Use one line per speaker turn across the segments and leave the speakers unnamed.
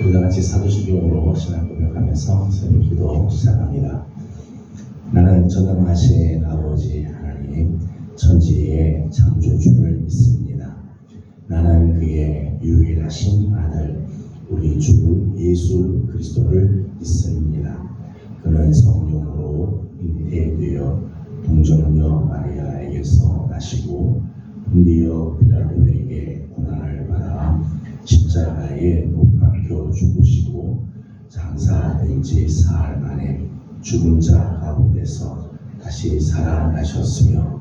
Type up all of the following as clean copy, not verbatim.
우리가 같이 사도신경으로 신앙 고백하면서 새벽 기도 시작합니다. 나는 전능하신 아버지 하나님 천지의 창조주를 믿습니다. 나는 그의 유일하신 아들 우리 주 예수 그리스도를 믿습니다. 그는 성령으로 잉태되어 동정녀 마리아에게서 나시고 본디오 빌라도에게 고난을 받아 십자가에 못 박혀 죽으시고 장사된 지 사흘 만에 죽은 자 가운데서 다시 살아나셨으며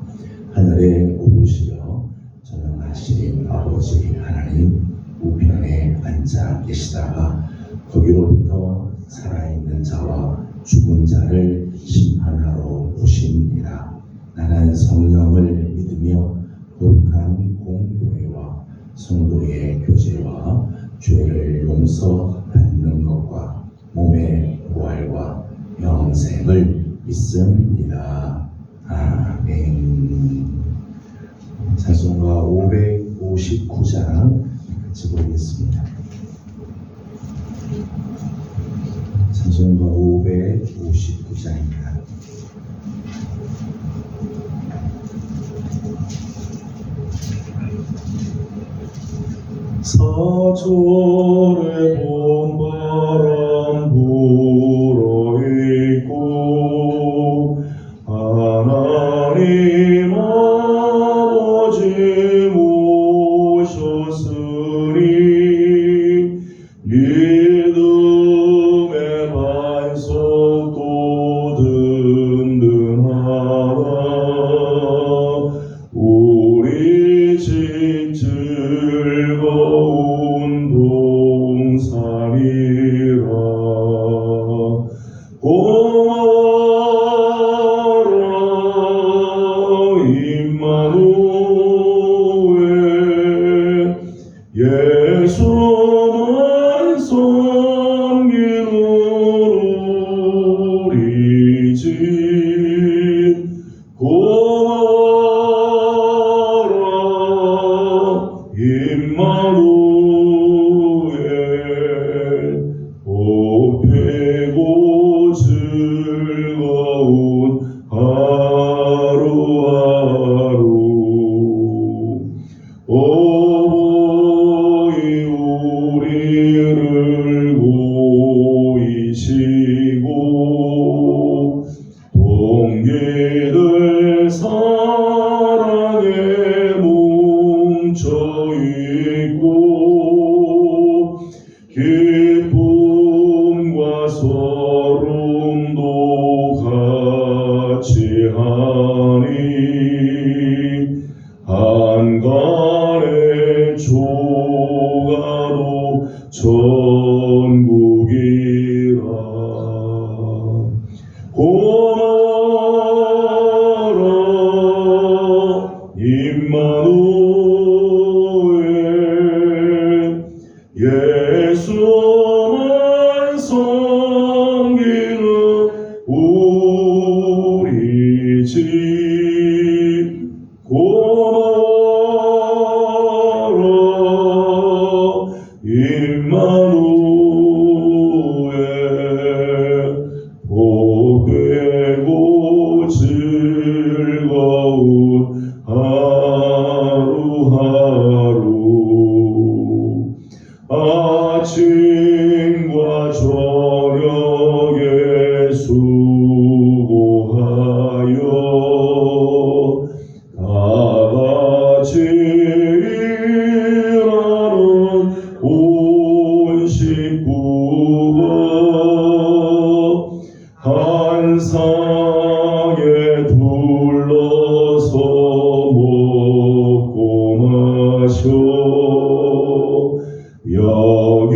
하늘에 오르시려 전능하신 아버지 하나님 우편에 앉아 계시다가 거기로부터 살아있는 자와 죽은 자를 심판하러 오십니다. 나는 성령을 믿으며 거룩한 공교회와 성도의 교제와 죄를 용서받는 것과 몸의 부활과 영생을 믿습니다. 아멘. 찬송가 559장 같이 보겠습니다. 찬송가 559장입니다. 서초를 봄바람 불어있고 하나님 아버지 모셨으니 믿음의 반석도 든든하다. 우리 집 즐거운 동산이라. 고마워라 임마누엘 예수만 섬기는 우리 집. 고마워라 임마누엘 복되고 즐거운 하루하루. 어버이 우리를 보이시고 동기들 사랑에 뭉쳐있고 기쁨과 서름도 같이 하니 한간의 조가도 천국이라. 고마워라 임마누엘 예수만 섬기는 우리 집. 고마워라 임마누엘 복되고 즐거운 하루하루. 아침과 저녁에 수고하여 다같이 일하는 온 식구가 한 상에 둘러서 먹고 마셔 여기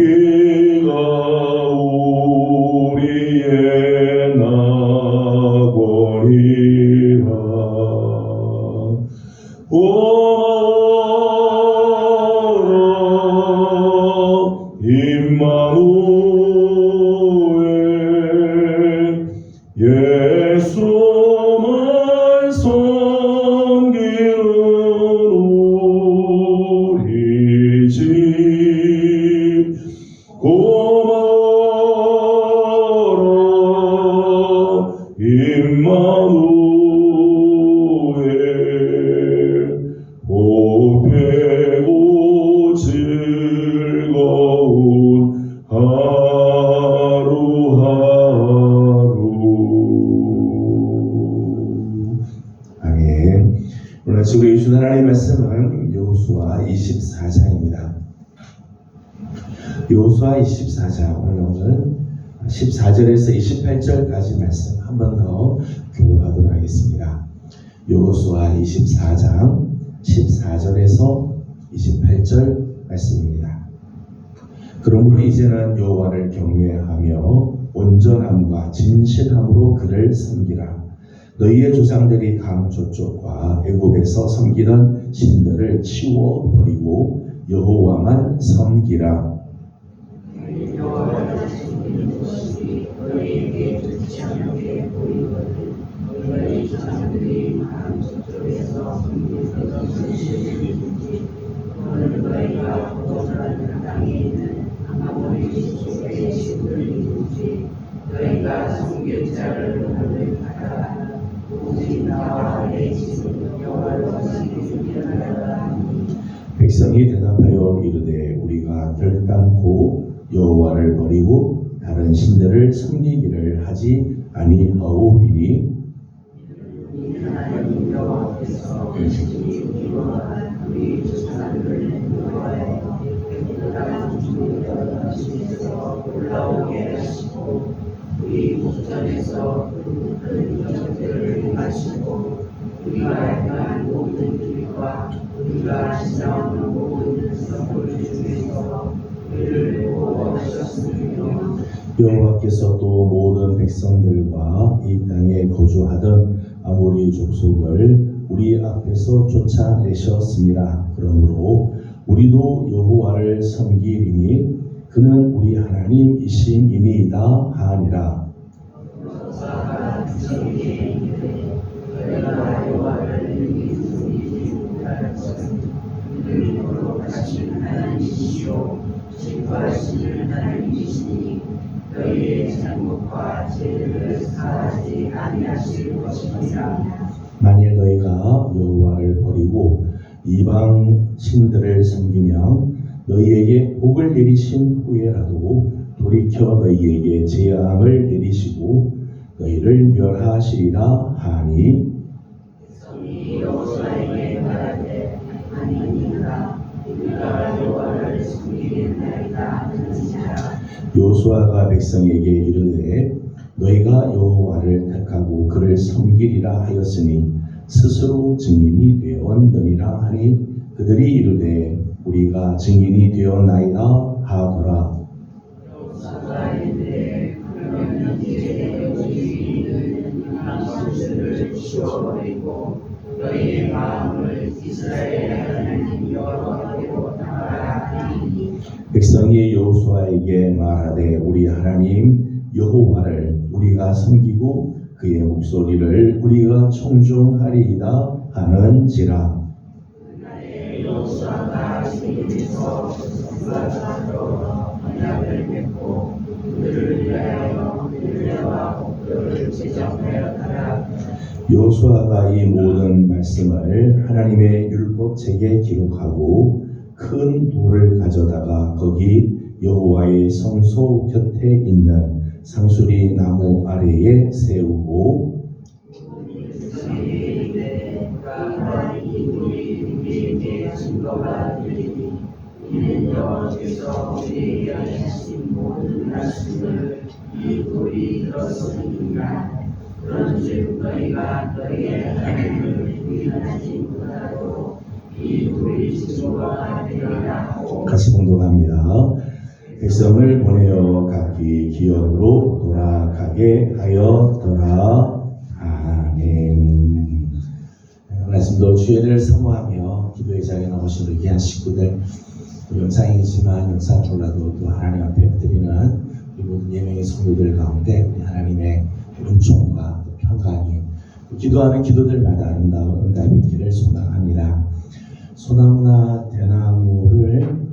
여호수아 24장 오늘은 14절에서 28절까지 말씀 한 번 더 교독하도록 하겠습니다. 여호수아 24장 14절에서 28절 말씀입니다. 그러므로 이제는 여호와를 경외하며 온전함과 진실함으로 그를 섬기라. 너희의 조상들이 강 저쪽과 애굽에서 섬기던 신들을 치워 버리고 여호와만 섬기라.
너희에게 좋지 않게 보이거든 너희 조상들이 강 저쪽에서 섬기던 신들이든지 또는 너희가 거주하는 땅에 있는 아모리 족속의 신들이든지 너희가 섬길 자를 모르겠다. 오직 나와 내 집은 여호와를 섬기리라.
백성이 대답하여 이르되 우리가 결단코 여호와를 버리고 다른 신들을 섬기기를 하지 아니하오리니
하나님 여호와께서 우리와 우리 조상들을 인도하여 땅 중에서 집에서 올라오게 하시고 우리 목전에서 큰 적들을 행하시고 우리가 행한 모든 길과 우리가 지나오는 모든 성을 중에서 우리를 보호하셨으며
여호와께서 또 모든 백성들과 이 땅에 거주하던 아모리 족속을 우리 앞에서 쫓아내셨습니다. 그러므로 우리도 여호와를 섬기리니 그는 우리 하나님이심이니이다 하니라.
여호사가 저에게 이르되 너희가 여호와를 섬기지 못할 것은 그는 거룩하신 하나님이시요 진노하시는 하나님이시니 너희의 잘못과 죄를 사하지 아니하실 것이니라.
만일 너희가 여호와를 버리고 이방 신들을 섬기면 너희에게 복을 내리신 후에라도 돌이켜 너희에게 재앙을 내리시고 너희를 멸하시리라 하니
백성이 여호수아에게 말하되 아니니라 우리가 여호와를 섬기겠나이다 하는지라.
여호수아가 백성에게 이르되 너희가 여호와를 택하고 그를 섬기리라 하였으니 스스로 증인이 되었느니라 하니 그들이 이르되 우리가 증인이 되었나이다 하더라.
여호수아가 이르되 그러면 이제 너희는 이방신들을 치워버리고 너희의 마음을 이스라엘 하나님 여호와께로 향하라 하니
백성이 여호수아에게 말하되 우리 하나님 여호와를 우리가 섬기고 그의 목소리를 우리가 청종하리이다 하는지라.
그날에 여호수아가 시내에서 선지자들로 언약을 맺고 그들을 위하여 율례와 법도를 제정하였더라.
여호수아가 이 모든 말씀을 하나님의 율법책에 기록하고 큰 돌을 가져다가 거기 여호와의 성소 곁에 있는 상수리 나무 아래에 세우고
우리에게 증거가 되리니 이는 여호와께서 우리에게 하신 모든 말씀을 이 돌이 들었으니라. 그런즉 너희가 너희의 하나님을 부인하지 못하도록 이 돌이 증거가 되리라 하고
같이 봉독합니다. 백성을 보내어 각기 기업으로 돌아가게 하였더라. 아멘. 말씀도 주의를 사모하며 기도의 자리에 나오신 우리 귀한 식구들, 영상이지만 영상 몰라도 또 하나님 앞에 엎드리는 우리 모든 예명의 성도들 가운데 우리 하나님의 은총과 또 평강이 기도하는 기도들마다 아름다운 응답이 있기를 소망합니다. 소나무나 대나무를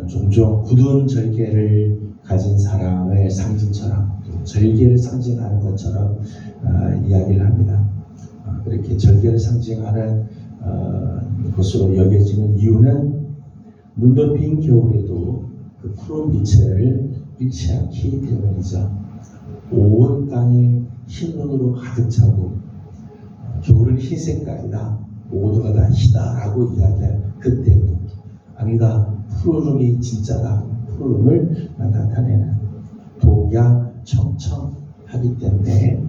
종종 굳은 절개를 가진 사람의 상징처럼 절개를 상징하는 것처럼 이야기를 합니다. 그렇게 절개를 상징하는 것으로 여겨지는 이유는 눈 덮인 겨울에도 그 푸른 빛을 잃지 않기 때문이죠. 온 땅이 흰 눈으로 가득 차고 겨울은 흰 색깔이다, 모두가 다 희다라고 이야기할 그때도 아니다, 푸른 눈이 진짜다, 푸름을 나타내는 독야청청하기 때문에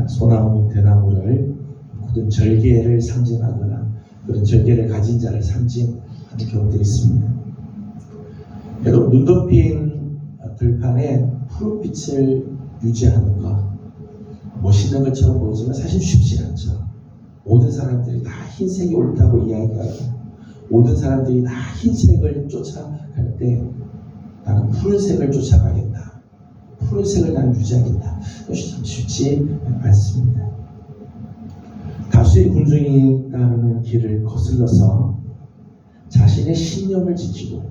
소나무, 대나무를 굳은 절개를 상징하거나 그런 절개를 가진 자를 상징하는 경우들이 있습니다. 여러분, 눈 덮인 들판에 푸른빛을 유지하는 것, 멋있는 것처럼 보이지만 사실 쉽지 않죠. 모든 사람들이 다 흰색이 옳다고 이야기하고 모든 사람들이 다 흰색을 쫓아갈 때 나는 푸른색을 쫓아가겠다. 푸른색을 나는 유지하겠다. 이것이 참 쉽지 않습니다. 다수의 군중이 따르는 길을 거슬러서 자신의 신념을 지키고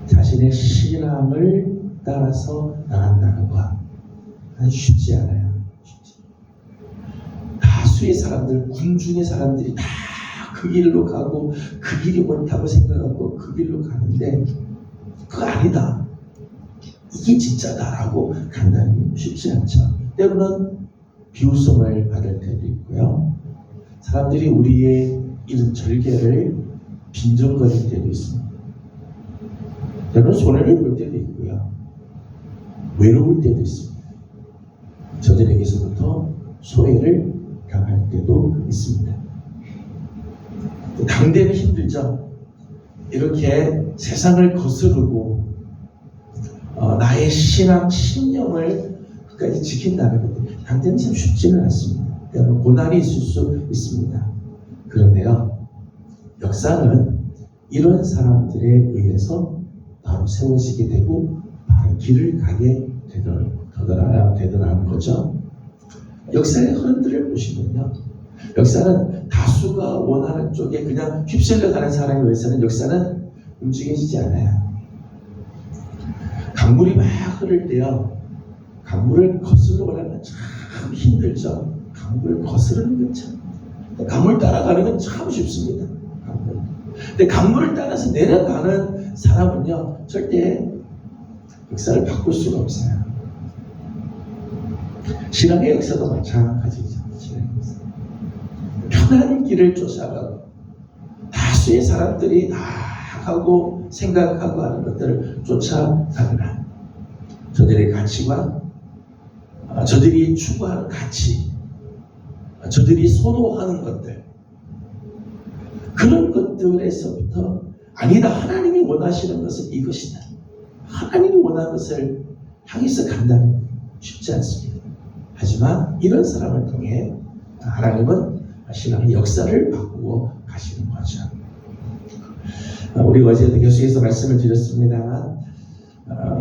자신의 신앙을 따라서 나간다는 것 아주 쉽지 않아요. 다수의 사람들, 군중의 사람들이 다 그 길로 가고 그 길이 옳다고 생각하고 그 길로 가는데 그거 아니다. 이게 진짜다라고 간다는 게 쉽지 않죠. 때로는 비웃음을 받을 때도 있고요. 사람들이 우리의 이런 절개를 빈정거릴 때도 있습니다. 때로는 손해를 볼 때도 있고요. 외로울 때도 있습니다. 저들에게서부터 소외를 당할 때도 있습니다. 당대는 힘들죠. 이렇게 세상을 거스르고 나의 신앙, 신념을 끝까지 지킨다는 것들 당대는 참 쉽지는 않습니다. 때로는 고난이 있을 수 있습니다. 그런데요, 역사는 이런 사람들에 의해서 바로 세워지게 되고 바로 길을 가게 되더라는 거죠. 역사의 흐름들을 보시면요, 역사는 다수가 원하는 쪽에 그냥 휩쓸려 가는 사람에 의해서는 역사는 움직여지지 않아요. 강물이 막 흐를 때요, 강물을 거슬러 가려면 참 힘들죠. 강물을 거스르는 건 참, 강물 따라가는 건 참 쉽습니다. 근데 강물을 따라서 내려가는 사람은요, 절대 역사를 바꿀 수가 없어요. 신앙의 역사도 마찬가지죠. 신앙의 역사. 편한 길을 쫓아가고 다수의 사람들이 다 하고 생각하고 하는 것들을 쫓아가거나 저들의 가치관, 저들이 추구하는 가치, 저들이 선호하는 것들, 그런 것들에서부터 아니다, 하나님이 원하시는 것은 이것이다, 하나님이 원하는 것을 향해서 간다는 쉽지 않습니다. 하지만 이런 사람을 통해 하나님은 신앙의 역사를 바꾸고 가시는 거죠. 우리 어제도 계속해서 말씀을 드렸습니다만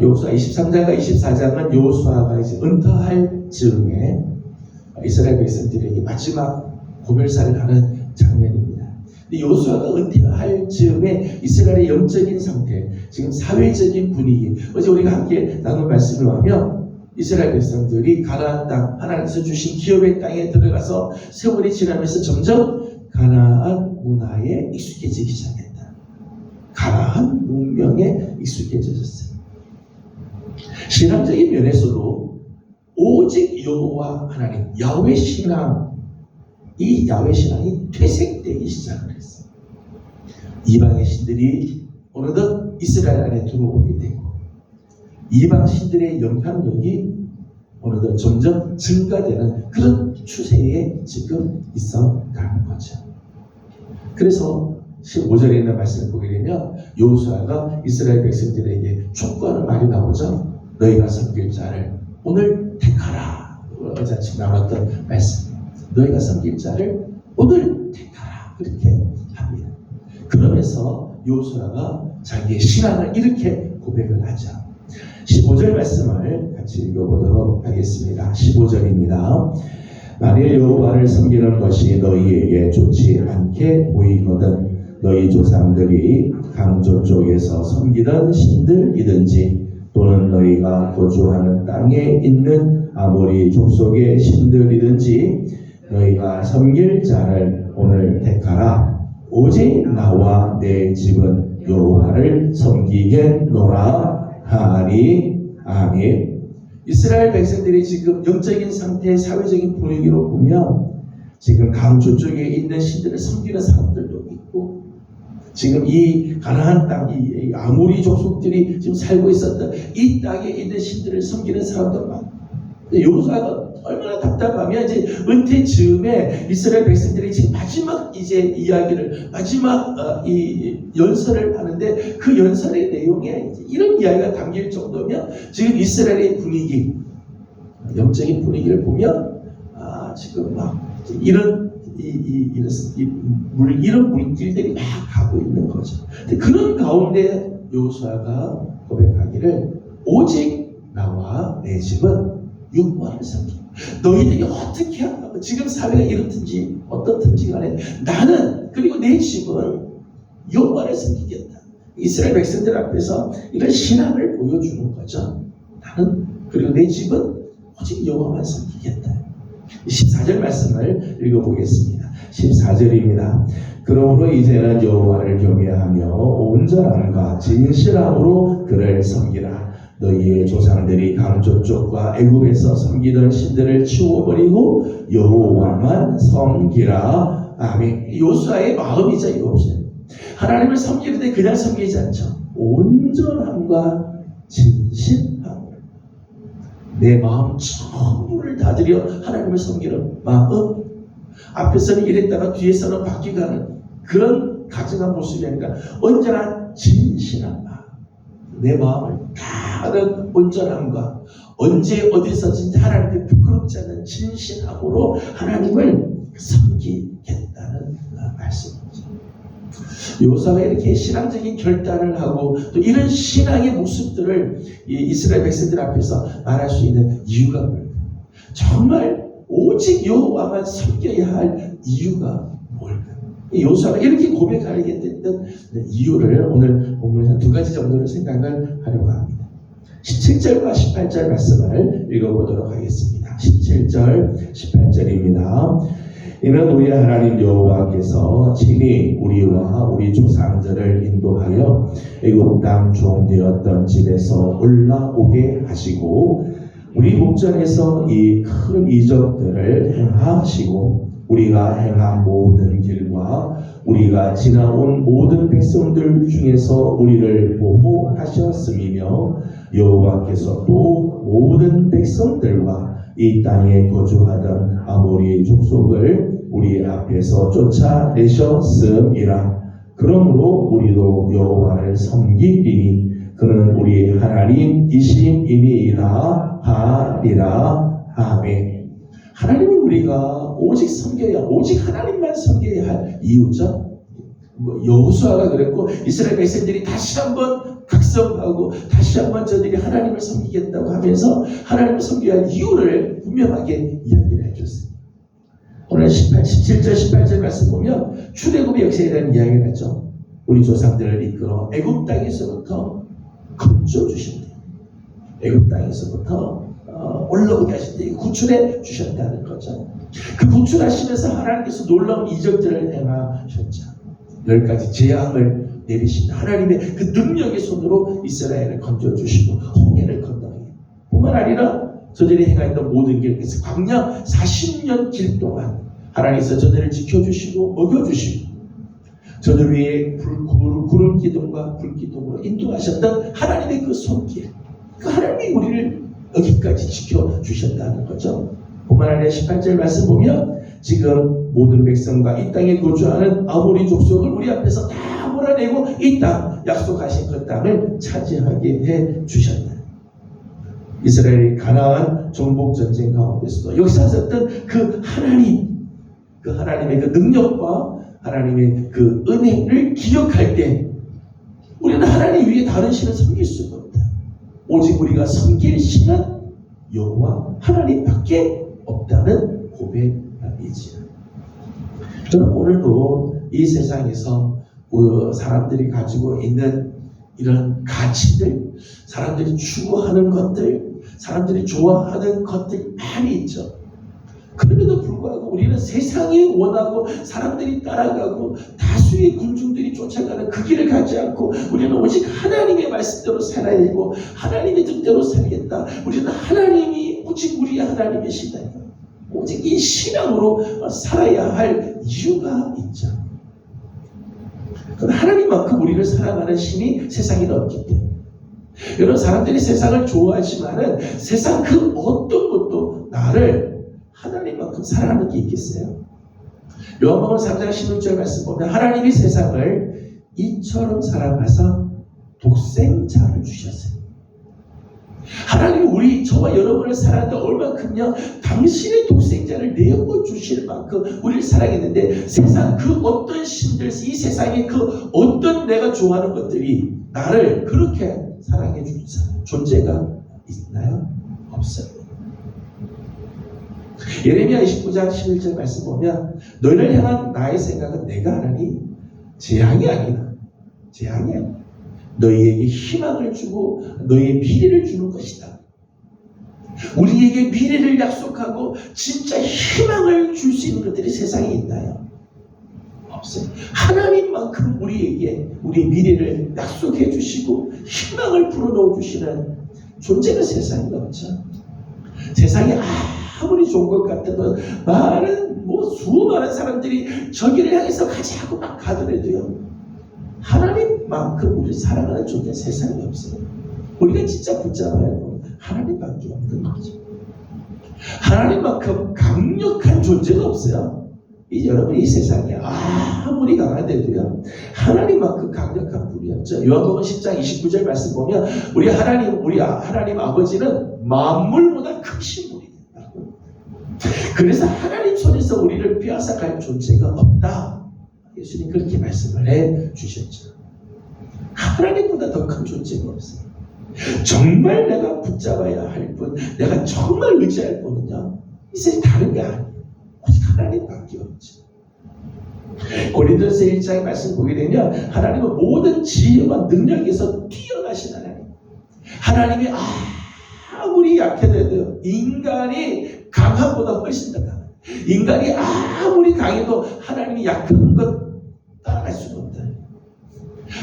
여호수아 23장과 24장은 여호수아가 이제 은퇴할 즈음에 이스라엘 백성들에게 마지막 고별사를 하는 장면입니다. 여호수아가 은퇴할 즈음에 이스라엘의 영적인 상태, 지금 사회적인 분위기, 어제 우리가 함께 나눈 말씀을 하면 이스라엘 백성들이 가나안 땅, 하나님께서 주신 기업의 땅에 들어가서 세월이 지나면서 점점 가나안 문화에 익숙해지기 시작했다. 가나안 문명에 익숙해졌어요. 신앙적인 면에서도 오직 여호와 하나님, 야훼 신앙, 이 야훼 신앙이 퇴색되기 시작을 했어요. 이방의 신들이 어느덧 이스라엘 안에 들어오게 되고 이방 신들의 영향력이 어느덧 점점 증가되는 그런 추세에 지금 있어가는 거죠. 그래서 15절에 있는 말씀을 보게 되면 여호수아가 이스라엘 백성들에게 촉구하는 말이 나오죠. 너희가 섬길 자를 오늘 택하라. 어제 아침 나눴던 말씀. 너희가 섬길 자를 오늘 택하라. 그렇게 합니다. 그러면서 여호수아가 자기의 신앙을 이렇게 고백을 하죠. 15절 말씀을 같이 읽어보도록 하겠습니다. 15절입니다. 만일 여호와를 섬기는 것이 너희에게 좋지 않게 보이거든 너희 조상들이 강조 쪽에서 섬기던 신들이든지 또는 너희가 거주하는 땅에 있는 아모리 족속의 신들이든지 너희가 섬길 자를 오늘 택하라. 오직 나와 내 집은 여호와를 섬기겠노라 하니. 아멘. 이스라엘 백성들이 지금 영적인 상태, 사회적인 분위기로 보면 지금 강조 쪽에 있는 신들을 섬기는 사람들도 있고 지금 이 가나안 땅, 이 아모리 족속들이 지금 살고 있었던 이 땅에 있는 신들을 섬기는 사람들 많아. 여호수아가 얼마나 답답하면 이제 은퇴 즈음에 이스라엘 백성들이 지금 마지막 이제 이야기를 마지막 이 연설을 하는데 그 연설의 내용에 이런 이야기가 담길 정도면 지금 이스라엘의 분위기, 영적인 분위기를 보면 지금 막 이런 이런 물길들이 막 가고 있는 거죠. 근데 그런 가운데 여호수아가 고백하기를 오직 나와 내 집은 여호와를 섬기고 너희들이 어떻게 한다고 지금 사회가 이렇든지 어떻든지 간에 나는 그리고 내 집은 여호와를 섬기겠다. 이스라엘 백성들 앞에서 이런 신앙을 보여주는 거죠. 나는 그리고 내 집은 오직 여호와만 섬기겠다. 14절 말씀을 읽어보겠습니다. 14절입니다. 그러므로 이제는 여호와를 경외하며 온전함과 진실함으로 그를 섬기라. 너희의 조상들이 강저쪽과 애굽에서 섬기던 신들을 치워버리고 여호와만 섬기라. 아멘. 여호수아의 마음이죠. 이것은 하나님을 섬길 때 그냥 섬기지 않죠. 온전함과 진실함, 내 마음 전부를 다들여 하나님을 섬기는 마음. 앞에서는 이랬다가 뒤에서는 바뀌가는 그런 가증한 모습이 아니라 언제나 진실한 마음, 내 마음을 다른 온전함과 언제 어디서든지 하나님께 부끄럽지 않은 진실함으로 하나님을 섬기겠다는 말씀이죠. 여호수아가 이렇게 신앙적인 결단을 하고 또 이런 신앙의 모습들을 이스라엘 백성들 앞에서 말할 수 있는 이유가 뭘까요? 정말 오직 여호와만 섬겨야 할 이유가 뭘까요? 여호수아가 이렇게 고백하게 됐던 이유를 오늘 본문에 한 두 가지 정도를 생각을 하려고 합니다. 17절과 18절 말씀을 읽어보도록 하겠습니다. 17절, 18절입니다. 이는 우리 하나님 여호와께서 친히 우리와 우리 조상들을 인도하여 애굽 땅 종되었던 집에서 올라오게 하시고 우리 목전에서 이 큰 이적들을 행하시고 우리가 행한 모든 길과 우리가 지나온 모든 백성들 중에서 우리를 보호하셨음이며 여호와께서 또 모든 백성들과 이 땅에 거주하던 아모리 족속을 우리 앞에서 쫓아내셨음이라. 그러므로 우리도 여호와를 섬기리니 그는 우리 하나님이심이니이다 하리라. 아멘. 하나님을 우리가 오직 섬겨야, 오직 하나님만 섬겨야 할 이유죠. 여호수아가 그랬고 이스라엘 백성들이 다시 한번 각성하고 다시 한번 저들이 하나님을 섬기겠다고 하면서 하나님을 섬겨야 할 이유를 분명하게 이야기를 해줬습니다. 오늘 17절 18절 말씀 보면 출애굽의 역사에 대한 이야기를 하죠. 우리 조상들을 이끌어 애굽 땅에서부터 건져 주신대요. 애굽 땅에서부터 올라오게 하신대. 구출해 주셨다는 거죠. 그 구출하시면서 하나님께서 놀라운 이적들을 행하셨죠. 10가지 재앙을 내리신 하나님의 그 능력의 손으로 이스라엘을 건져주시고 홍해를 건너게 뿐만 아니라 저들이 행하였던 모든 길, 그래서 광야 40년 길 동안 하나님께서 저들을 지켜주시고 먹여주시고 저들 위에 구름 기둥과 불 기둥으로 인도하셨던 하나님의 그 손길, 그 하나님이 우리를 여기까지 지켜주셨다는 거죠. 뿐만 아니라 18절 말씀 보면 지금 모든 백성과 이 땅에 거주하는 아모리 족속을 우리 앞에서 다 몰아내고 이 땅, 약속하신 그 땅을 차지하게 해주셨다. 이스라엘이 가나안 정복전쟁 가운데서도 역사하셨던 그 하나님, 그 하나님의 그 능력과 하나님의 그 은혜를 기억할 때 우리는 하나님 위에 다른 신을 섬길 수가 없다. 오직 우리가 섬길 신은 여호와 하나님밖에 없다는 고백이지요. 저는 오늘도 이 세상에서 사람들이 가지고 있는 이런 가치들, 사람들이 추구하는 것들, 사람들이 좋아하는 것들 많이 있죠. 그럼에도 불구하고 우리는 세상이 원하고 사람들이 따라가고 다수의 군중들이 쫓아가는 그 길을 가지 않고 우리는 오직 하나님의 말씀대로 살아야 되고 하나님의 뜻대로 살겠다. 우리는 하나님이 오직 우리의 하나님이시다. 오직 이 신앙으로 살아야 할 이유가 있죠. 그건 하나님만큼 우리를 사랑하는 신이 세상에 없기 때문에. 여러분, 사람들이 세상을 좋아하지만은 세상 그 어떤 것도 나를 하나님만큼 사랑하는 게 있겠어요? 요한복음 3장 16절 말씀 보면 하나님이 세상을 이처럼 사랑하사 독생자를 주셨어요. 하나님이 저와 여러분을 사랑한다 얼만큼요, 당신의 독생자를 내어 주실 만큼 우리를 사랑했는데, 세상 그 어떤 신들, 이 세상의 그 어떤 내가 좋아하는 것들이 나를 그렇게 사랑해 주는 존재가 있나요? 없어요. 예레미야 29장 11절 말씀 보면 너희를 향한 나의 생각은 내가 하나니 재앙이 아니다. 재앙이 아니다. 너희에게 희망을 주고 너희의 미래를 주는 것이다. 우리에게 미래를 약속하고 진짜 희망을 줄 수 있는 것들이 세상에 있나요? 없어요. 하나님만큼 우리에게 우리의 미래를 약속해 주시고 희망을 불어넣어 주시는 존재가 세상에 없죠. 세상에 아무리 좋은 것 같아도 많은 수많은 사람들이 저기를 향해서 가자고 막 가더라도요, 하나님만큼 우리 사랑하는 존재 세상에 없어요. 우리가 진짜 붙잡아야 하는 하나님밖에 없는 거죠. 하나님만큼 강력한 존재가 없어요. 여러분, 이 세상에 아무리 강하대도요, 하나님만큼 강력한 분이 없죠. 요한복음 10장 29절 말씀 보면 우리 하나님 아버지는 만물보다 크신 분이에요. 그래서 하나님 손에서 우리를 빼앗아갈 존재가 없다. 예수님 그렇게 말씀을 해 주셨죠. 하나님보다 더 큰 존재가 없어요. 정말 내가 붙잡아야 할 분, 내가 정말 의지할 분은요, 이 세상 다른 게 아니에요. 오직 하나님밖에 없죠. 고린도서 1장의 말씀 보게 되면 하나님은 모든 지혜와 능력에서 뛰어나신 하나님. 하나님이 아무리 약해도 인간이 강함보다 훨씬 더 강해요. 인간이 아무리 강해도 하나님이 약한 것 따라갈 수가 없다.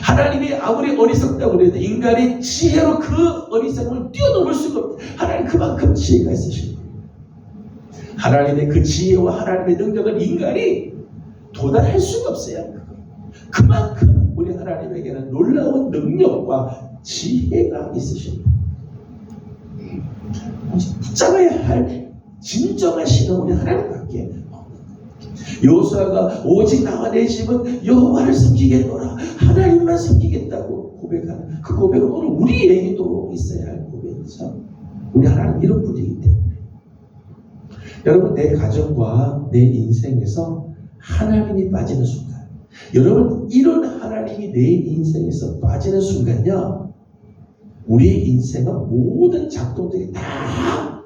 하나님이 아무리 어리석다고 해도 인간이 지혜로 그 어리석음을 뛰어넘을 수가 없다. 하나님 그만큼 지혜가 있으신 거예요. 하나님의 그 지혜와 하나님의 능력을 인간이 도달할 수가 없어요. 그만큼 우리 하나님에게는 놀라운 능력과 지혜가 있으신 거예요. 붙잡아야 할 진정한 신은 우리 하나님밖에 없는 거예요. 여호수아가 오직 나와 내 집은 여호와를 섬기겠노라, 하나님만 섬기겠다고 고백하는 그 고백은 오늘 우리에게도 있어야 할 고백이죠. 우리 하나님 이런 분이기 때문에. 여러분, 내 가정과 내 인생에서 하나님이 빠지는 순간, 여러분, 이런 하나님이 내 인생에서 빠지는 순간요, 우리의 인생은 모든 작동들이 다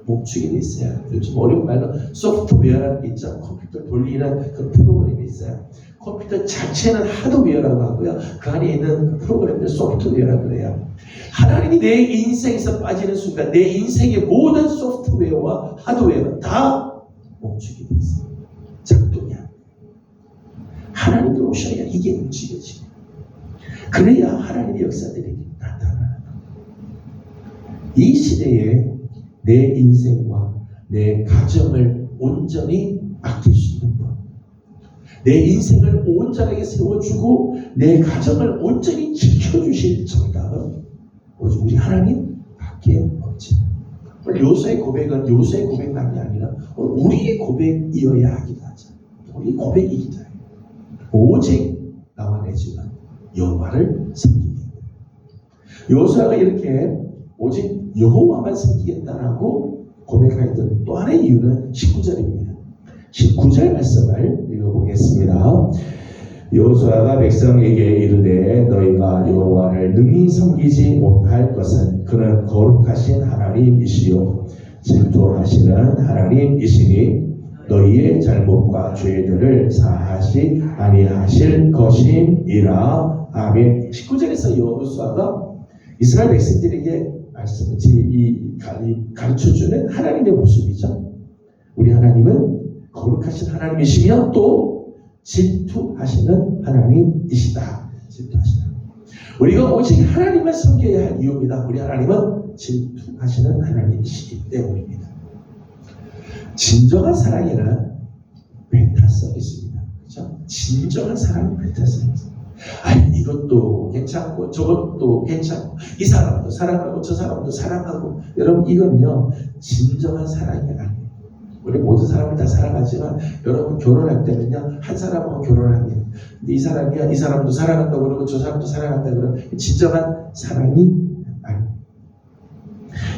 멈추게 돼 있어요. 요즘 어려운 말로 소프트웨어라는 게 있죠. 컴퓨터 돌리는 그 프로그램이 있어요. 컴퓨터 자체는 하드웨어라고 하고요, 그 안에 있는 그 프로그램들 소프트웨어라고 그래요. 하나님이 내 인생에서 빠지는 순간 내 인생의 모든 소프트웨어와 하드웨어는 다 멈추게 돼 있어요. 작동이 안 돼요. 하나님이 오셔야 이게 움직여지고, 그래야 하나님의 역사들이 나타나는 거예요. 이 시대에 내 인생과 내 가정을 온전히 맡길 수 있는 것, 내 인생을 온전하게 세워주고 내 가정을 온전히 지켜주실 정답은 오직 우리 하나님밖에 없지. 요소의 고백은 요소의 고백만이 아니라 우리의 고백이어야 하기도 하죠. 우리 고백이기도 해요. 오직 나와 내 집은 여호와를 섬기겠다. 요수아가 이렇게 오직 여호와만 섬기겠다라고 고백하였던 또 하나의 이유는 19절입니다. 19절 말씀을 읽어보겠습니다. 여호수아가 백성에게 이르되 너희가 여호와를 능히 섬기지 못할 것은 그는 거룩하신 하나님이시요 질투하시는 하나님이시니 너희의 잘못과 죄들을 사하시 아니하실 것임이라. 아멘. 19절에서 여호수아가 이스라엘 백성들에게 가르쳐주는 하나님의 모습이죠. 우리 하나님은 거룩하신 하나님이시며 또 질투하시는 하나님이시다. 질투하시는. 우리가 오직 하나님만 섬겨야 할 이유입니다. 우리 하나님은 질투하시는 하나님이시기 때문입니다. 진정한 사랑에는 배타성이 있습니다. 그렇죠? 진정한 사랑은 배타성이 있습니다. 아니 이것도 괜찮고 저것도 괜찮고 이 사람도 사랑하고 저 사람도 사랑하고 여러분 이건요 진정한 사랑이 아니에요. 우리 모든 사람을 다 사랑하지만 여러분 결혼할 때는요 한 사람하고 결혼을 하면 이 사람이야 이 사람도 사랑한다고 그러고 저 사람도 사랑한다고 그러면 진정한 사랑이 아니에요.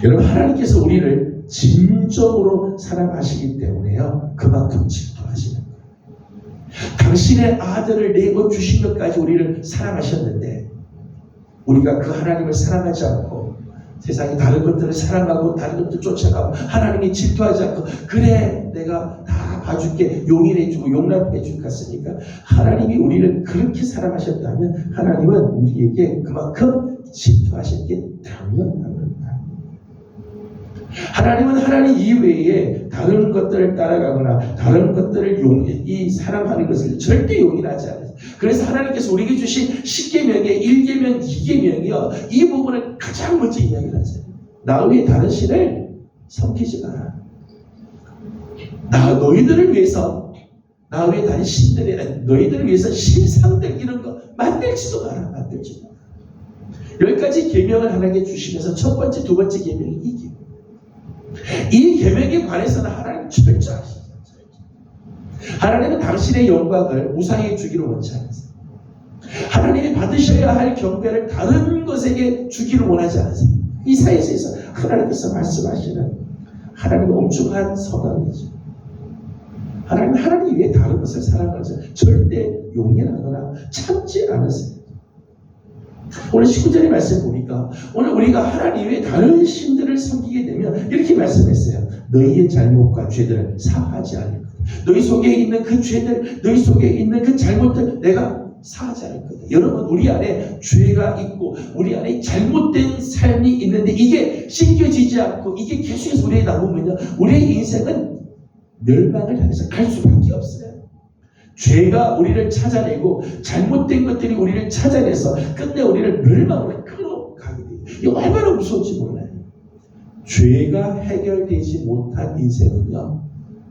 여러분 하나님께서 우리를 진정으로 사랑하시기 때문에요 그만큼 질투하시는 거예요. 당신의 아들을 내어 주신 것까지 우리를 사랑하셨는데 우리가 그 하나님을 사랑하지 않고 세상에 다른 것들을 사랑하고 다른 것들 쫓아가고 하나님이 질투하지 않고 그래 내가 다 봐줄게 용인해주고 용납해줄 것 같으니까 하나님이 우리를 그렇게 사랑하셨다면 하나님은 우리에게 그만큼 질투하실 게 당연한 겁니다. 하나님은 하나님 이외에 다른 것들을 따라가거나 다른 것들을 사랑하는 것을 절대 용인하지 않아요. 그래서 하나님께서 우리에게 주신 10계명의 1계명, 2계명이요. 이 부분을 가장 먼저 이야기를 하세요. 나 외에 다른 신을 섬기지 마라. 너희들을 위해서 나 외에 다른 신들이 너희들을 위해서 신상들 이런 거 만들지도 마라. 만들지 마라. 10가지 계명을 하나님께 주시면서 첫 번째, 두 번째 계명이 이 계명. 이 계명에 관해서는 하나님 철저하시죠. 하나님은 당신의 영광을 우상에게 주기를 원치 않으세요. 하나님이 받으셔야 할 경배를 다른 것에게 주기를 원하지 않으세요. 이 사회에서 하나님께서 말씀하시는 하나님의 엄중한 선언이죠. 하나님은 하나님 외에 다른 것을 사랑하지 절대 용인하거나 참지 않으세요. 오늘 19절의 말씀 보니까 오늘 우리가 하나님 외에 다른 신들을 섬기게 되면 이렇게 말씀했어요. 너희의 잘못과 죄들을 사하지 않을 거다. 너희 속에 있는 그 죄들, 너희 속에 있는 그 잘못들 내가 사하지 않을 거다. 여러분 우리 안에 죄가 있고 우리 안에 잘못된 삶이 있는데 이게 씻겨지지 않고 이게 계속해서 우리에 남으면요 우리의 인생은 멸망을 향해서 갈 수밖에 없어요. 죄가 우리를 찾아내고 잘못된 것들이 우리를 찾아내서 끝내 우리를 멸망으로 끌어가게 돼요. 이게 얼마나 무서운지 몰라요. 죄가 해결되지 못한 인생은요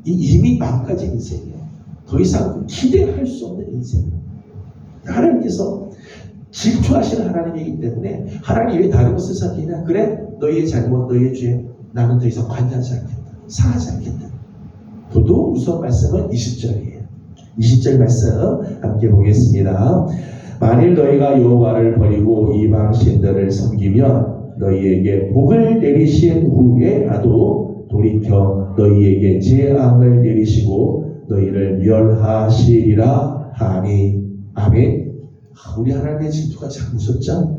이미 망가진 인생이에요. 더 이상 기대할 수 없는 인생이에요. 하나님께서 질투하시는 하나님이기 때문에 하나님 왜 다른 것을 섬기냐? 그래 너희의 잘못 너희의 죄 나는 더 이상 관여하지 않겠다. 사하지 않겠다. 더더욱 무서운 말씀은 20절이에요. 20절 말씀 함께 보겠습니다. 만일 너희가 여호와를 버리고 이방 신들을 섬기면 너희에게 복을 내리신 후에라도 돌이켜 너희에게 재앙을 내리시고 너희를 멸하시리라 하니. 아멘. 우리 하나님의 질투가 참 무섭죠?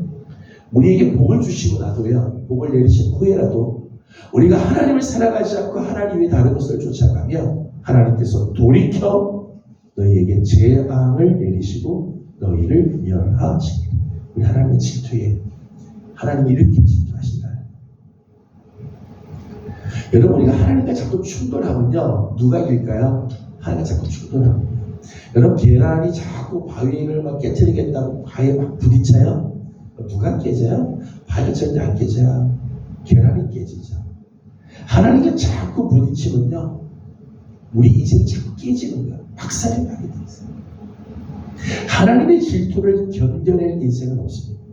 우리에게 복을 주시고 나도요 복을 내리신 후에라도 우리가 하나님을 사랑하지 않고 하나님 외에 다른 것을 쫓아가면 하나님께서 돌이켜 너희에게 재앙을 내리시고 너희를 멸하시리라. 우리 하나님의 질투에 하나님이 이렇게 질투하신다. 여러분 우리가 하나님과 자꾸 충돌하면요 누가 이길까요? 하나님과 자꾸 충돌하면 여러분 계란이 자꾸 바위를 막 깨뜨리겠다고 바위에 막 부딪혀요. 누가 깨져요? 바위가 절대 안 깨져요. 계란이 깨지죠. 하나님과 자꾸 부딪히면요 우리 인생이 자꾸 깨지는 거예요. 박살이 나게 돼 있어요. 하나님의 질투를 견뎌낼 인생은 없습니다.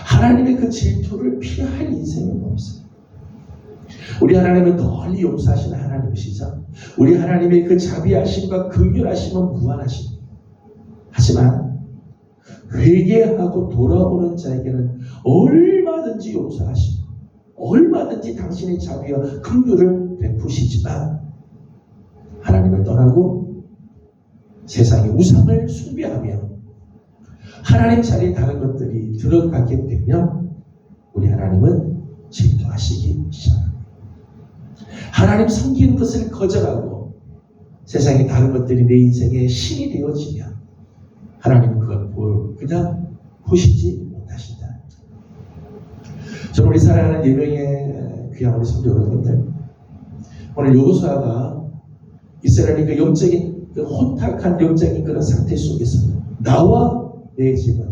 하나님의 그 질투를 피할 인생은 없어요. 우리 하나님은 널리 용서하시는 하나님이시죠. 우리 하나님의 그 자비하심과 긍휼하심은 무한하십니다. 하지만 회개하고 돌아오는 자에게는 얼마든지 용서하시고 얼마든지 당신의 자비와 긍휼을 베푸시지만 하나님을 떠나고 세상의 우상을 숭배하며 하나님 자리에 다른 것들이 들어가게 되면 우리 하나님은 질투하시기 시작합니다. 하나님 섬기는 것을 거절하고 세상의 다른 것들이 내 인생의 신이 되어지면 하나님은 그걸 그냥 보시지 못하신다. 저는 우리 사랑하는 예명의 귀한 우리 성도 여러분들, 오늘 여호수아가 이스라엘의 그 영적인 그 혼탁한 영적인 그런 상태 속에서 나와 내 집은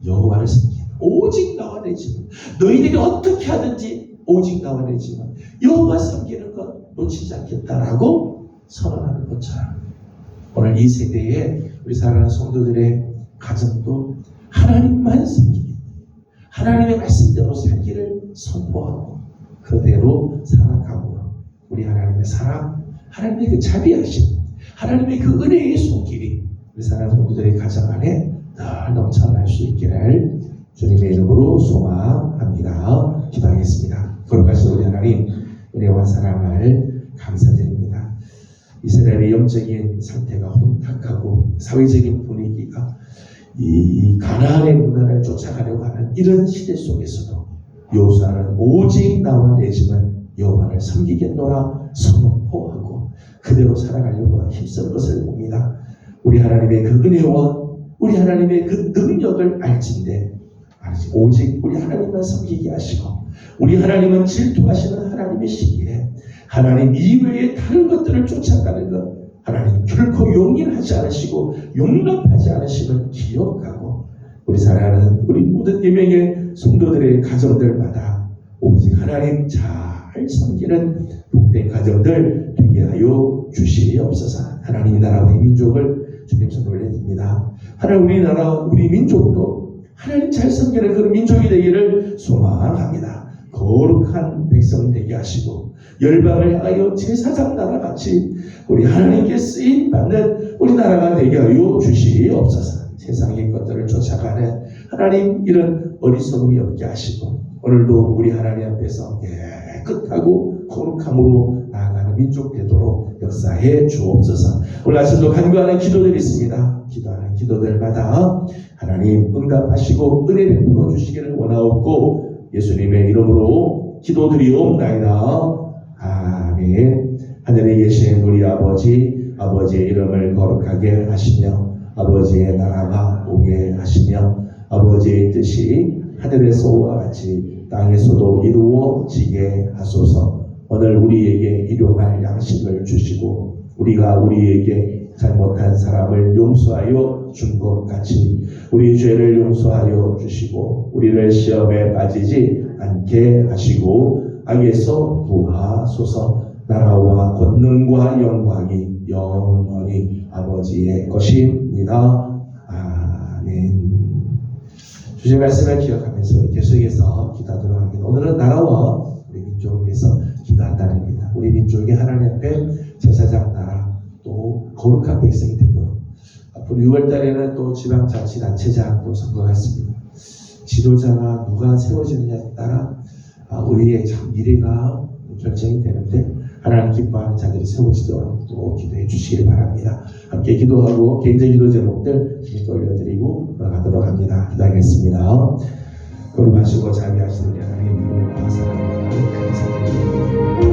여호와를 섬기라. 오직 나와 내 집은 너희들이 어떻게 하든지 오직 나와 내 집은 여호와 섬기는 것 놓치지 않겠다라고 선언하는 것처럼 오늘 이 세대에 우리 사랑하는 성도들의 가정도 하나님만 섬기기, 하나님의 말씀대로 살기를 선포하고 그대로 살아가고 우리 하나님의 사랑, 하나님의 그 자비하심, 하나님의 그 은혜의 손길이 우리 사랑하는 성도들의 가정 안에 늘 넘쳐날 수 있기를 주님의 이름으로 소망합니다. 기도하겠습니다. 거룩하신 우리 하나님, 은혜와 사랑을 감사드립니다. 이스라엘의 영적인 상태가 혼탁하고 사회적인 분위기가 이 가나안의 문화를 쫓아가려고 하는 이런 시대 속에서도 여호수아는 오직 나와 내 집은 여호와를 섬기겠노라 선포하고 그대로 살아가려고 힘쓰는 것을 봅니다. 우리 하나님의 그 은혜와 우리 하나님의 그 능력을 알진대 오직 우리 하나님만 섬기게 하시고 우리 하나님은 질투하시는 하나님의 시기에 하나님 이외의 다른 것들을 쫓아가는 것 하나님 결코 용인하지 않으시고 용납하지 않으심을 기억하고 우리 사랑하는 우리 모든 예명의 성도들의 가정들마다 오직 하나님 잘 섬기는 복된 가정들 되게 하여 주시옵소서. 하나님의 나라와 민족을 주님 손에 올려드립니다. 하나님 우리나라 우리 민족도 하나님 잘 섬기는 그런 민족이 되기를 소망합니다. 거룩한 백성 되게 하시고 열방을 향하여 제사장 나라같이 우리 하나님께 쓰임 받는 우리 나라가 되게 하여 주시옵소서. 세상의 것들을 쫓아가는 하나님 이런 어리석음이 없게 하시고 오늘도 우리 하나님 앞에서 깨끗하고 거룩함으로 나아가는 민족 되도록 역사해 주옵소서. 오늘 아침도 간구하는 기도들이 있습니다. 기도하는 기도들마다 하나님 응답하시고 은혜 베풀어 주시기를 원하옵고 예수님의 이름으로 기도드리옵나이다. 아멘. 하늘에 계신 우리 아버지, 아버지의 이름을 거룩하게 하시며 아버지의 나라가 오게 하시며 아버지의 뜻이 하늘에서와 같이 땅에서도 이루어지게 하소서. 오늘 우리에게 일용할 양식을 주시고 우리가 우리에게 잘못한 사람을 용서하여 준 것 같이 우리 죄를 용서하여 주시고 우리를 시험에 빠지지 않게 하시고 악에서 구하소서. 나라와 권능과 영광이 영원히 아버지의 것입니다. 아멘. 주신 말씀을 기억하면서 계속해서 기도하도록 합니다. 오늘은 나라와 우리 민족을 위해서 기도한다입니다. 우리 민족이 하나님 앞에 제사장 나라 또 거룩한 백성이 되도록 앞으로 6월달에는 또 지방자치단체장도 선거했습니다. 지도자가 누가 세워지느냐에 따라 우리의 참 미래가 결정이 되는데 하나님 기뻐하는 자들이 세워지도록 또 기도해 주시길 바랍니다. 함께 기도하고 개인적인 기도 제목들 올려드리고 돌아가도록 합니다. 기도하겠습니다. 거룩하시고 자비하시는 하나님 은혜와 사랑을 감사드립니다.